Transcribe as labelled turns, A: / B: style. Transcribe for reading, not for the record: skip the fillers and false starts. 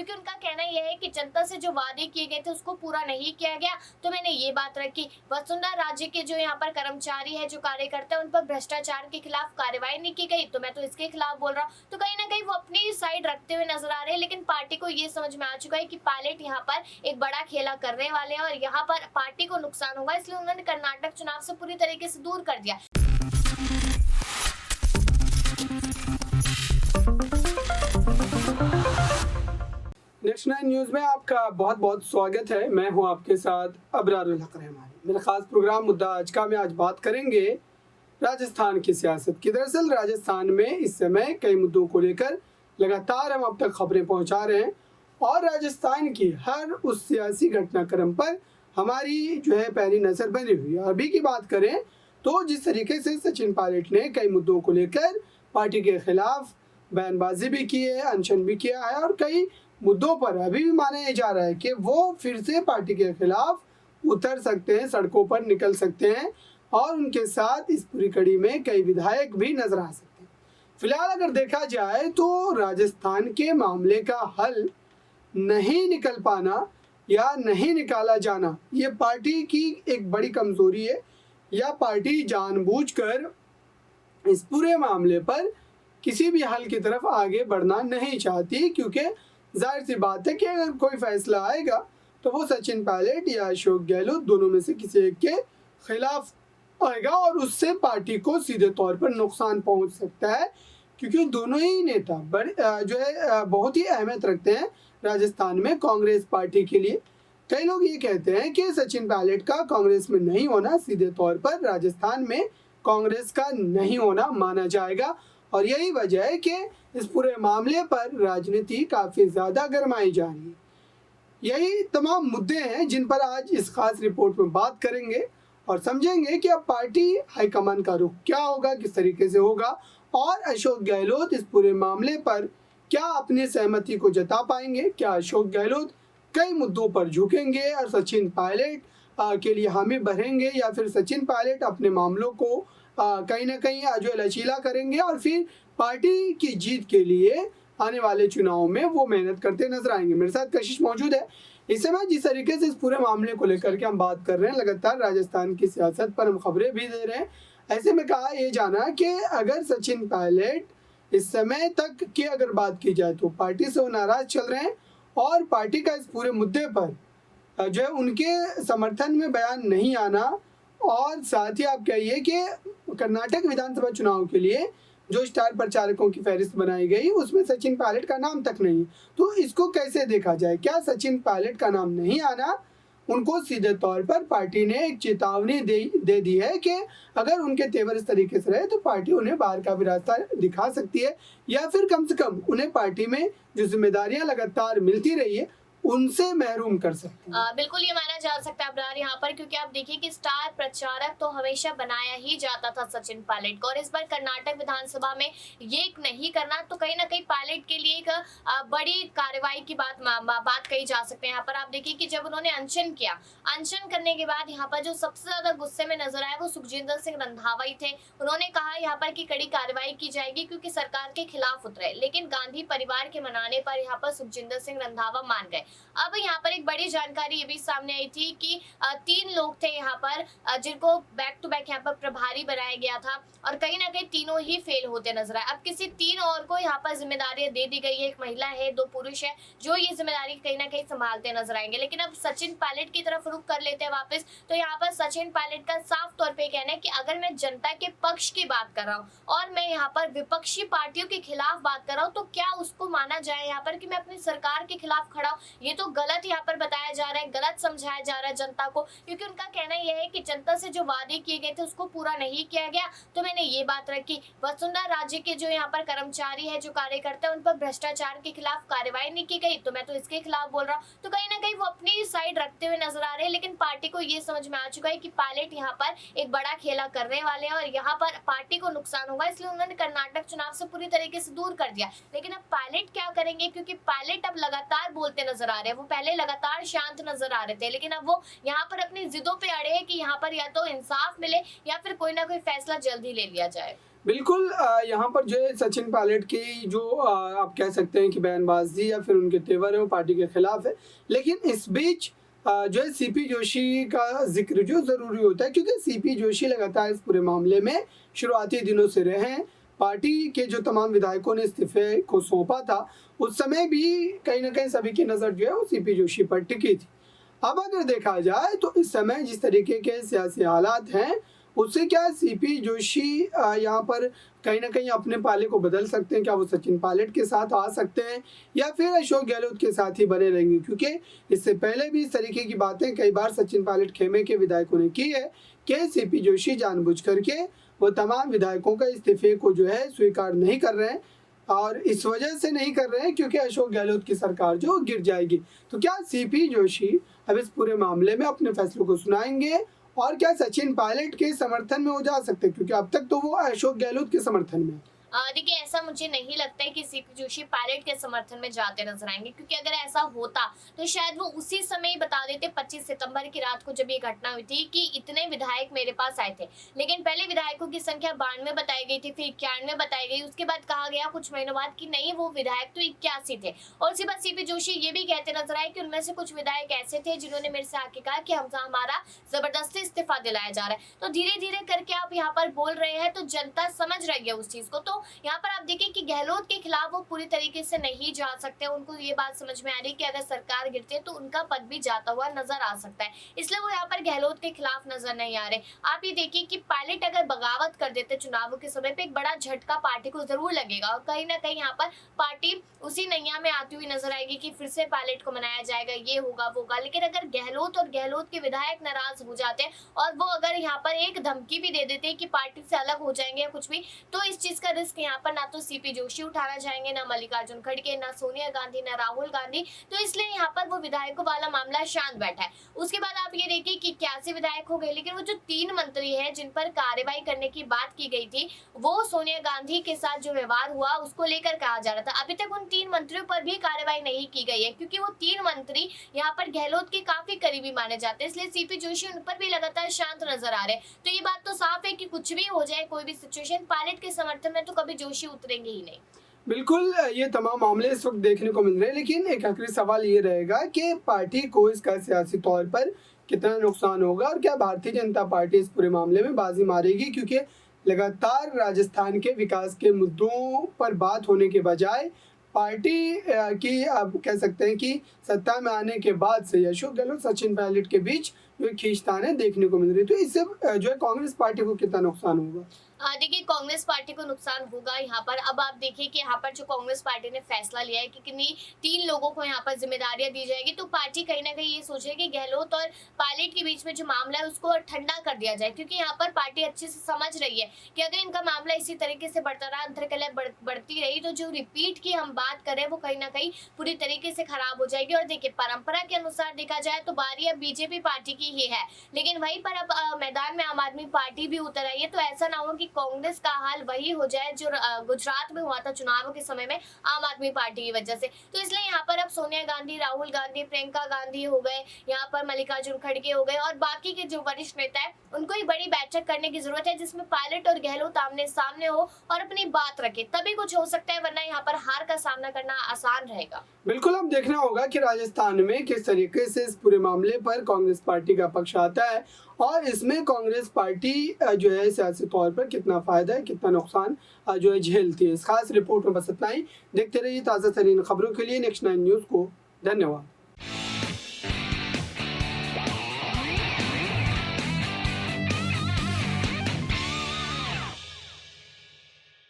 A: क्योंकि उनका कहना यह है कि जनता से जो वादे किए गए थे उसको पूरा नहीं किया गया, तो मैंने ये बात रखी। वसुंधरा राज्य के जो यहाँ पर कर्मचारी है, जो कार्यकर्ता है, उन पर भ्रष्टाचार के खिलाफ कार्रवाई नहीं की गई, तो मैं तो इसके खिलाफ बोल रहा हूँ। तो कहीं ना कहीं वो अपनी साइड रखते हुए नजर आ रहे हैं, लेकिन पार्टी को ये समझ में आ चुका है कि पायलट यहाँ पर एक बड़ा खेला करने वाले हैं और यहाँ पर पार्टी को नुकसान होगा, इसलिए उन्होंने कर्नाटक चुनाव से पूरी तरीके से दूर कर दिया।
B: नेक्स्ट 9 न्यूज़ में आपका बहुत बहुत स्वागत है। मैं हूं आपके साथ अबरारुल हक रहमानी। मेरा खास प्रोग्राम मुद्दा आज का में आज बात करेंगे राजस्थान की सियासत की। दरअसल राजस्थान में इस समय कई मुद्दों को लेकर लगातार हम अब तक खबरें पहुंचा रहे हैं और राजस्थान की हर उस सियासी घटनाक्रम पर हमारी जो है पैनी नज़र बनी हुई है। अभी की बात करें तो जिस तरीके से सचिन पायलट ने कई मुद्दों को लेकर पार्टी के खिलाफ बयानबाजी भी की है, अनशन भी किया है और कई मुद्दों पर अभी भी माना जा रहा है कि वो फिर से पार्टी के खिलाफ उतर सकते हैं, सड़कों पर निकल सकते हैं और उनके साथ इस पूरी कड़ी में कई विधायक भी नजर आ सकते हैं। फिलहाल अगर देखा जाए तो राजस्थान के मामले का हल नहीं निकल पाना या नहीं निकाला जाना ये पार्टी की एक बड़ी कमजोरी है, या पार्टी जानबूझकर इस पूरे मामले पर किसी भी हल की तरफ आगे बढ़ना नहीं चाहती, क्योंकि जाहिर सी बात है कि अगर कोई फैसला आएगा तो वो सचिन पायलट या अशोक गहलोत दोनों में से किसी एक के खिलाफ आएगा और उससे पार्टी को सीधे तौर पर नुकसान पहुंच सकता है, क्योंकि दोनों ही नेता जो है बहुत ही अहमियत रखते हैं राजस्थान में कांग्रेस पार्टी के लिए। कई लोग ये कहते हैं कि सचिन पायलट का कांग्रेस में नहीं होना सीधे तौर पर राजस्थान में कांग्रेस का नहीं होना माना जाएगा और यही वजह है कि इस पूरे मामले पर राजनीति काफ़ी ज़्यादा गरमाई जा रही है। यही तमाम मुद्दे हैं जिन पर आज इस खास रिपोर्ट में बात करेंगे और समझेंगे कि अब पार्टी हाईकमान का रुख क्या होगा, किस तरीके से होगा और अशोक गहलोत इस पूरे मामले पर क्या अपनी सहमति को जता पाएंगे। क्या अशोक गहलोत कई मुद्दों पर झुकेंगे और सचिन पायलट के लिए हामी भरेंगे, या फिर सचिन पायलट अपने मामलों को कहीं ना कहीं जो लचीला करेंगे और फिर पार्टी की जीत के लिए आने वाले चुनाव में वो मेहनत करते नजर आएंगे। मेरे साथ कशिश मौजूद है। इस समय जिस तरीके से इस पूरे मामले को लेकर के हम बात कर रहे हैं, लगातार राजस्थान की सियासत पर हम खबरें भी दे रहे हैं, ऐसे में कहा यह जाना कि अगर सचिन पायलट इस समय तक की अगर बात की जाए तो पार्टी से वो नाराज चल रहे हैं और पार्टी का इस पूरे मुद्दे पर जो है उनके समर्थन में बयान नहीं आना, और साथ ही आप कहिए कि कर्नाटक विधानसभा चुनाव के लिए जो स्टार प्रचारकों की फहरिस्त बनाई गई उसमें सचिन पायलट का नाम तक नहीं, तो इसको कैसे देखा जाए? क्या सचिन पायलट का नाम नहीं आना उनको सीधे तौर पर पार्टी ने एक चेतावनी दे दी है कि अगर उनके तेवर इस तरीके से रहे तो पार्टी उन्हें बाहर का भी रास्ता दिखा सकती है, या फिर कम से कम उन्हें पार्टी में जो जिम्मेदारियां लगातार मिलती रही है उनसे महरूम कर सकते हैं।
A: बिल्कुल ये माना जा सकता है अबरार यहाँ पर, क्योंकि आप देखिए कि स्टार प्रचारक तो हमेशा बनाया ही जाता था सचिन पायलट को, और इस बार कर्नाटक विधानसभा में ये नहीं करना तो कहीं ना कहीं पायलट के लिए एक बड़ी कार्रवाई की बात कही जा सकते हैं। यहाँ पर आप देखिए कि जब उन्होंने अनशन किया, अनशन करने के बाद यहाँ पर जो सबसे ज्यादा गुस्से में नजर आया वो सुखजिंदर सिंह रंधावा ही थे। उन्होंने कहा यहाँ पर कि कड़ी कार्रवाई की जाएगी क्योंकि सरकार के खिलाफ उतरे, लेकिन गांधी परिवार के मनाने पर यहाँ पर सुखजिंदर सिंह रंधावा मान गए। अब यहाँ पर एक बड़ी जानकारी ये भी सामने आई थी कि 3 लोग थे यहाँ पर जिनको बैक टू बैक यहाँ पर प्रभारी बनाया गया था और कहीं ना कहीं तीनों ही फेल होते नजर आए। अब किसी 3 और को यहाँ पर जिम्मेदारियां दे दी गई है, एक महिला है, 2 पुरुष है जो ये जिम्मेदारी कहीं ना कहीं संभालते नजर आएंगे। लेकिन अब सचिन पायलट की तरफ रुख कर लेते हैं वापस, तो यहाँ पर सचिन पायलट का साफ तौर पर कहना है कि अगर मैं जनता के पक्ष की बात कर रहा हूँ और मैं यहाँ पर विपक्षी पार्टियों के खिलाफ बात कर रहा हूँ तो क्या उसको माना जाए यहाँ पर कि मैं अपनी सरकार के खिलाफ खड़ा हूँ? ये तो गलत यहाँ पर बताया जा रहा है, गलत समझाया जा रहा है जनता को, क्योंकि उनका कहना यह है कि जनता से जो वादे किए गए थे उसको पूरा नहीं किया गया, तो मैंने ये बात रखी। वसुंधरा राज्य के जो यहाँ पर कर्मचारी है, जो कार्यकर्ता है, उन पर भ्रष्टाचार के खिलाफ कार्रवाई नहीं की गई, तो मैं तो इसके खिलाफ बोल रहा हूँ। तो कहीं ना कहीं वो अपनी साइड रखते हुए नजर आ रहे हैं, लेकिन पार्टी को ये समझ में आ चुका है कि पायलट यहाँ पर एक बड़ा खेला करने वाले हैं और यहाँ पर पार्टी को नुकसान होगा, इसलिए उन्होंने कर्नाटक चुनाव से पूरी तरीके से दूर कर दिया। लेकिन अब पायलट क्या करेंगे, क्योंकि पायलट अब लगातार बोलते नजर आ रहे हैं। वो पहले लगातार शांत नजर आ रहे थे, लेकिन अब वो यहाँ पर अपनी जिदों पे अड़े हैं कि यहाँ पर या तो इंसाफ मिले या फिर कोई ना कोई फैसला जल्द ही ले लिया जाए।
B: बिल्कुल यहाँ पर जो है सचिन पायलट की जो आप कह सकते हैं कि बयानबाजी या फिर उनके तेवर है वो पार्टी के खिलाफ है। लेकिन इस बीच जो है सीपी जोशी का ज़िक्र जो ज़रूरी होता है, क्योंकि सीपी जोशी लगातार इस पूरे मामले में शुरुआती दिनों से रहे हैं। पार्टी के जो तमाम विधायकों ने इस्तीफे को सौंपा था, उस समय भी कहीं न कहीं सभी की नज़र जो है वो सीपी जोशी पर टिकी थी। अब अगर देखा जाए तो इस समय जिस तरीके के सियासी हालात हैं, उससे क्या सीपी जोशी यहाँ पर कहीं न कहीं अपने पाले को बदल सकते हैं? क्या वो सचिन पायलट के साथ आ सकते हैं या फिर अशोक गहलोत के साथ ही बने रहेंगे? क्योंकि इससे पहले भी इस तरीके की बातें कई बार सचिन पायलट खेमे के विधायकों ने की है कि सीपी जोशी जानबूझ करके वो तमाम विधायकों का इस्तीफे को जो है स्वीकार नहीं कर रहे हैं, और इस वजह से नहीं कर रहे हैं क्योंकि अशोक गहलोत की सरकार जो गिर जाएगी। तो क्या सीपी जोशी अब इस पूरे मामले में अपने फैसलों को सुनाएंगे और क्या सचिन पायलट के समर्थन में वो जा सकते हैं? क्योंकि अब तक तो वो अशोक गहलोत के समर्थन में है।
A: देखिए, ऐसा मुझे नहीं लगता है कि सीपी जोशी पायलट के समर्थन में जाते नजर आएंगे, क्योंकि अगर ऐसा होता तो शायद वो उसी समय ही बता देते 25 सितंबर की रात को जब ये घटना हुई थी कि इतने विधायक मेरे पास आए थे। लेकिन पहले विधायकों की संख्या 92 बताई गई थी, फिर 91 बताई गई, उसके बाद कहा गया कुछ महीनों बाद कि नहीं, वो विधायक तो 81 थे। और उसके बाद सीपी जोशी ये भी कहते नजर आए कि उनमें से कुछ विधायक ऐसे थे जिन्होंने मेरे से आके कहा कि हमसे हमारा जबरदस्ती इस्तीफा दिलाया जा रहा है। तो धीरे धीरे करके आप यहाँ पर बोल रहे हैं तो जनता समझ रही है उस चीज को। तो यहाँ पर आप देखिए कि गहलोत के खिलाफ वो पूरी तरीके से नहीं जा सकते। उनको ये बात समझ में आ रही है कि अगर सरकार गिरती है तो उनका पद भी जाता हुआ नजर आ सकता है, इसलिए वो यहाँ पर गहलोत के खिलाफ नजर नहीं आ रहे। आप ये देखिए कि पायलट अगर बगावत कर देते चुनावों के समय पे, एक बड़ा झटका पार्टी को जरूर लगेगा और कहीं ना कहीं यहाँ पर पार्टी उसी नैया में आती हुई नजर आएगी कि फिर से पायलट को मनाया जाएगा, ये होगा वो होगा। लेकिन अगर गहलोत और गहलोत के विधायक नाराज हो जाते हैं और वो अगर यहाँ पर एक धमकी भी दे देते हैं कि पार्टी से अलग हो जाएंगे या कुछ भी, तो इस चीज का रिस्क यहाँ पर ना तो सीपी जोशी उठाना चाहेंगे, ना मल्लिकार्जुन खड़गे, ना सोनिया गांधी, ना राहुल गांधी। तो इसलिए यहाँ पर वो विधायकों वाला मामला शांत बैठा है। उसके बाद आप ये देखिए कि 81 विधायक हो गए, लेकिन वो जो 3 मंत्री हैं जिन पर कार्रवाई करने की बात की गई थी, वो सोनिया गांधी के साथ जो व्यवहार हुआ उसको लेकर कहा जा रहा था। अभी तक उन 3 मंत्रियों पर भी कार्रवाई नहीं की गई है, क्योंकि वो 3 मंत्री यहाँ पर गहलोत के काफी करीबी माने जाते हैं, इसलिए सीपी जोशी उन पर भी लगातार शांत नजर आ रहे हैं। तो ये बात तो साफ है कि कुछ भी हो जाए, कोई भी सिचुएशन, पायलट के समर्थन में तो कभी जोशी उतरेंगे ही नहीं।
B: बिल्कुल, ये तमाम मामले इस वक्त देखने को मिल रहे हैं, लेकिन एक आखिरी सवाल ये रहेगा कि पार्टी को इसका सियासी तौर पर कितना नुकसान होगा और क्या भारतीय जनता पार्टी इस पूरे मामले में बाजी मारेगी? क्योंकि लगातार राजस्थान के विकास के मुद्दों पर बात होने के बजाय पार्टी की आप कह सकते हैं कि सत्ता में आने के बाद से अशोक गहलोत सचिन पायलट के बीच जो खींचतान देखने को मिल रही है, तो इससे जो है कांग्रेस पार्टी को कितना नुकसान होगा?
A: देखिए, कांग्रेस पार्टी को नुकसान होगा यहाँ पर। अब आप देखिए कि यहाँ पर जो कांग्रेस पार्टी ने फैसला लिया है कि किन्हीं 3 लोगों को यहाँ पर जिम्मेदारियां दी जाएगी, तो पार्टी कहीं ना कहीं ये सोच रही है कि गहलोत और पायलट के बीच में जो मामला है उसको ठंडा कर दिया जाए, क्योंकि यहाँ पर पार्टी अच्छे से समझ रही है कि अगर इनका मामला इसी तरीके से बढ़ता रहा, अंतरकलह बढ़ती रही, तो जो रिपीट की हम बात करें वो कहीं ना कहीं पूरी तरीके से खराब हो जाएगी। और देखिए, परंपरा के अनुसार देखा जाए तो बारी अब बीजेपी पार्टी की ही है, लेकिन वहीं पर अब मैदान में आम आदमी पार्टी भी उतर आई है। तो ऐसा ना हो कि कांग्रेस का हाल वही हो जाए जो गुजरात में हुआ था चुनावों के समय में आम आदमी पार्टी की वजह से। तो इसलिए यहाँ पर अब सोनिया गांधी, राहुल गांधी, प्रियंका गांधी हो गए, यहाँ पर मल्लिकार्जुन खड़गे हो गए और बाकी के जो वरिष्ठ नेता है, उनको ही बड़ी बैठक करने की जरूरत है जिसमें पायलट और गहलोत आमने सामने हो और अपनी बात रखे, तभी कुछ हो सकता है, वरना यहाँ पर हार का सामना करना आसान रहेगा।
B: बिल्कुल, अब देखना होगा कि राजस्थान में किस तरीके से इस पूरे मामले पर कांग्रेस पार्टी का पक्ष आता है और इसमें कांग्रेस पार्टी जो है सियासी तौर पर कितना फायदा है, कितना नुकसान जो है झेलती है। इस खास रिपोर्ट में बस इतना ही। देखते रहिए ताज़ा तरीन खबरों के लिए नेक्स्ट 9 न्यूज़ को। धन्यवाद।